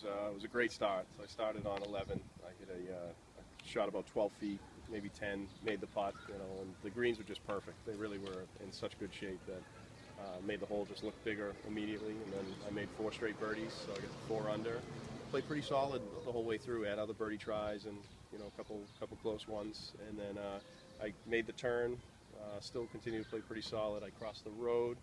it was a great start. So I started on 11. I hit a shot about 12 feet, maybe 10. Made the putt, and the greens were just perfect. They really were in such good shape that made the hole just look bigger immediately. And then I made 4 straight birdies, so I got 4 under. Played pretty solid the whole way through. Had other birdie tries and a couple close ones, and then I made the turn. Still continued to play pretty solid. I crossed the road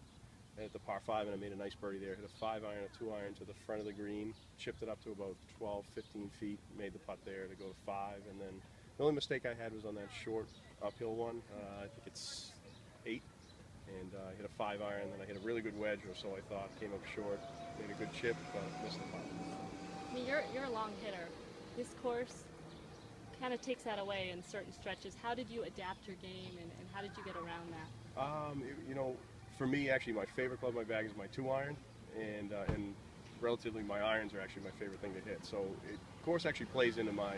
at the par 5, and I made a nice birdie there. Hit a 5-iron, a 2-iron to the front of the green, chipped it up to about 12, 15 feet, made the putt there to go to 5, and then the only mistake I had was on that short uphill one. I think it's 8, and I hit a 5-iron, then I hit a really good wedge, or so I thought, came up short, made a good chip, but missed the putt. I mean, you're a long hitter. This course kind of takes that away in certain stretches. How did you adapt your game, and how did you get around that? For me, actually, my favorite club in my bag is my 2-iron, and relatively, my irons are actually my favorite thing to hit. So, course actually plays into my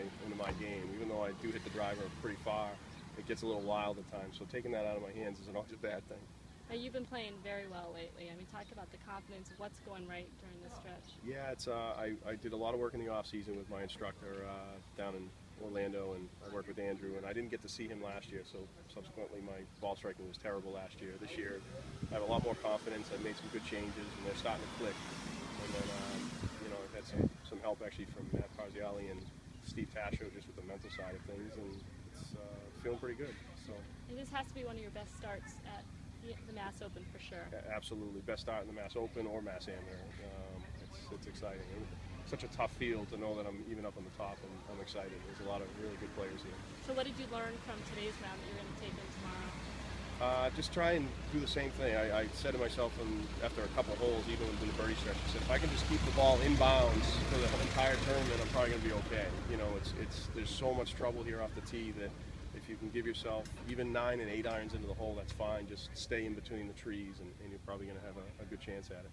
game. Even though I do hit the driver pretty far, it gets a little wild at times. So, taking that out of my hands isn't always a bad thing. Now, you've been playing very well lately. I mean, talk about the confidence of what's going right during this stretch. Yeah, it's I did a lot of work in the off season with my instructor down in Orlando, and I worked with Andrew, and I didn't get to see him last year, so subsequently my ball striking was terrible last year. This year I have a lot more confidence. I made some good changes, and they're starting to click. And then I've had some help actually from Matt Parziali and Steve Tascio just with the mental side of things, and it's feeling pretty good. So. And this has to be one of your best starts at the Mass Open for sure. Absolutely, best start in the Mass Open or Mass Amateur. It's exciting. Such a tough field to know that I'm even up on the top, and I'm excited. There's a lot of really good players here. So what did you learn from today's round that you're going to take in tomorrow? Just try and do the same thing. I said to myself after a couple of holes, even within the birdie stretch, I said, if I can just keep the ball in bounds for the entire tournament, I'm probably going to be okay. There's so much trouble here off the tee that if you can give yourself even 9 and 8 irons into the hole, that's fine. Just stay in between the trees, and you're probably going to have a good chance at it.